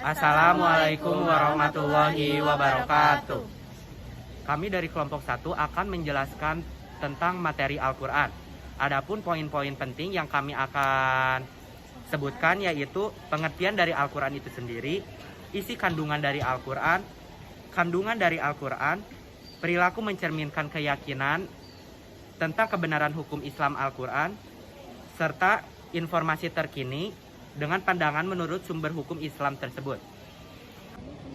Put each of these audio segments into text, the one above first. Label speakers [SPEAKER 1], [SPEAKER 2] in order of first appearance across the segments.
[SPEAKER 1] Assalamualaikum warahmatullahi wabarakatuh. Kami dari kelompok 1 akan menjelaskan tentang materi Al-Quran. Adapun poin-poin penting yang kami akan sebutkan yaitu pengertian dari Al-Quran itu sendiri, isi kandungan dari Al-Quran, perilaku mencerminkan keyakinan tentang kebenaran hukum Islam Al-Quran, serta informasi terkini dengan pandangan menurut sumber hukum Islam tersebut.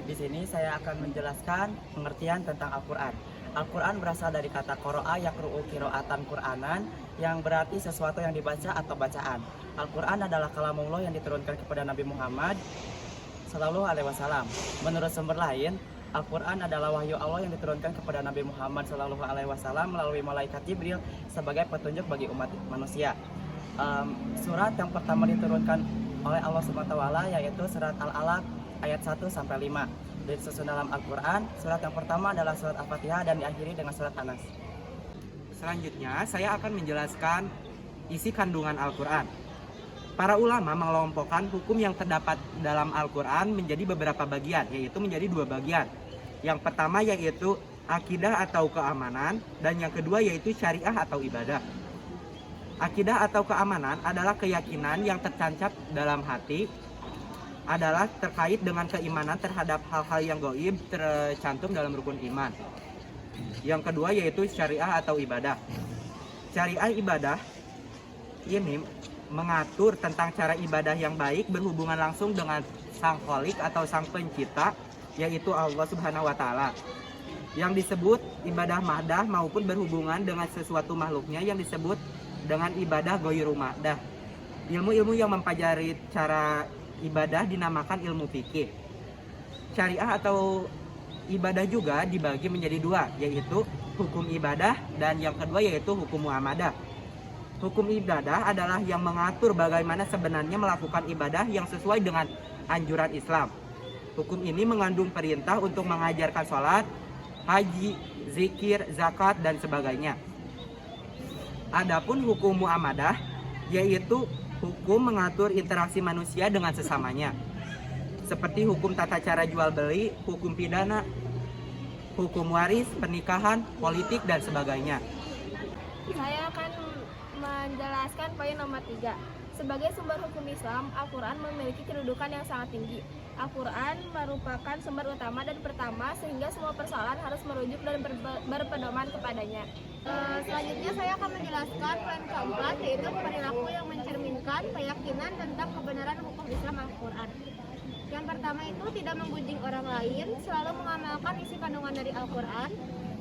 [SPEAKER 2] Di sini saya akan menjelaskan pengertian tentang Al-Quran. Al-Quran berasal dari kata qoro'a yakru'u qira'atan Qur'anan, yang berarti sesuatu yang dibaca atau bacaan. Al-Quran adalah kalamullah yang diturunkan kepada Nabi Muhammad SAW. Menurut sumber lain, Al-Quran adalah wahyu Allah yang diturunkan kepada Nabi Muhammad SAW melalui malaikat Jibril sebagai petunjuk bagi umat manusia. Surat yang pertama diturunkan oleh Allah SWT yaitu surat Al-Alaq ayat 1-5. Disusun dalam Al-Quran, surat yang pertama adalah surat Al-Fatihah dan diakhiri dengan surat An-Nas.
[SPEAKER 1] Selanjutnya saya akan menjelaskan isi kandungan Al-Quran. Para ulama mengelompokkan hukum yang terdapat dalam Al-Quran menjadi beberapa bagian, yaitu menjadi 2 bagian. Yang pertama yaitu akidah atau keamanan, dan yang kedua yaitu syariah atau ibadah. Akidah atau keamanan adalah keyakinan yang tercancap dalam hati, adalah terkait dengan keimanan terhadap hal-hal yang gaib tercantum dalam rukun iman. Yang kedua yaitu syariah atau ibadah. Syariah ibadah ini mengatur tentang cara ibadah yang baik berhubungan langsung dengan Sang Khalik atau Sang Pencipta, yaitu Allah Subhanahu wa Ta'ala. Yang disebut ibadah mahdah maupun berhubungan dengan sesuatu makhluknya yang disebut dengan ibadah ghairu mahdah. Ilmu-ilmu yang mempelajari cara ibadah dinamakan ilmu fikih. Syariah atau ibadah juga dibagi menjadi 2, yaitu hukum ibadah dan yang kedua yaitu hukum muamadah. Hukum ibadah adalah yang mengatur bagaimana sebenarnya melakukan ibadah yang sesuai dengan anjuran Islam. Hukum ini mengandung perintah untuk mengajarkan sholat, haji, zikir, zakat, dan sebagainya. Adapun hukum muamadah yaitu hukum mengatur interaksi manusia dengan sesamanya, seperti hukum tata cara jual beli, hukum pidana, hukum waris, pernikahan, politik, dan sebagainya.
[SPEAKER 3] Saya akan menjelaskan poin nomor 3. Sebagai sumber hukum Islam, Al-Quran memiliki kedudukan yang sangat tinggi. Al-Quran merupakan sumber utama dan pertama sehingga semua persoalan harus merujuk dan berpedoman kepadanya. Selanjutnya saya akan menjelaskan poin keempat, yaitu perilaku yang mencerminkan keyakinan tentang kebenaran hukum Islam Al-Quran. Yang pertama itu tidak menggunjing orang lain, selalu mengamalkan isi kandungan dari Al-Quran,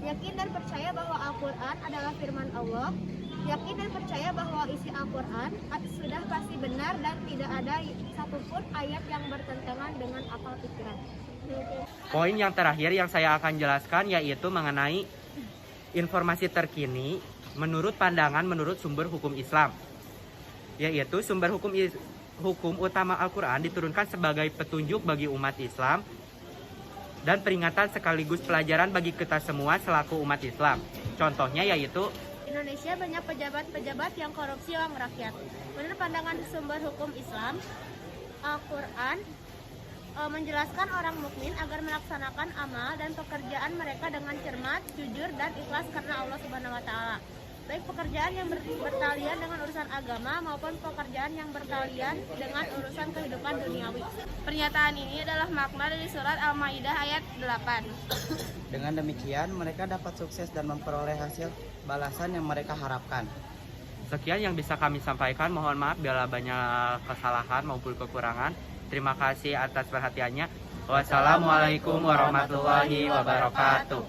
[SPEAKER 3] yakin dan percaya bahwa Al-Quran adalah firman Allah, yakin dan percaya bahwa isi Al-Quran sudah pasti benar dan tidak ada satupun ayat yang bertentangan dengan akal pikiran.
[SPEAKER 1] Poin yang terakhir yang saya akan jelaskan yaitu mengenai informasi terkini menurut sumber hukum Islam, yaitu sumber hukum utama Al-Quran diturunkan sebagai petunjuk bagi umat Islam dan peringatan sekaligus pelajaran bagi kita semua selaku umat Islam. Contohnya yaitu
[SPEAKER 3] Indonesia banyak pejabat-pejabat yang korupsi uang rakyat. Menurut pandangan sumber hukum Islam, Al-Quran menjelaskan orang mukmin agar melaksanakan amal dan pekerjaan mereka dengan cermat, jujur, dan ikhlas karena Allah Subhanahu wa Ta'ala. Baik pekerjaan yang bertalian dengan urusan agama maupun pekerjaan yang bertalian dengan urusan kehidupan duniawi. Pernyataan ini adalah makna dari surat Al-Maidah ayat 8.
[SPEAKER 2] Dengan demikian, mereka dapat sukses dan memperoleh hasil balasan yang mereka harapkan.
[SPEAKER 1] sekian yang bisa kami sampaikan. Mohon maaf bila banyak kesalahan maupun kekurangan. Terima kasih atas perhatiannya. Wassalamualaikum warahmatullahi wabarakatuh.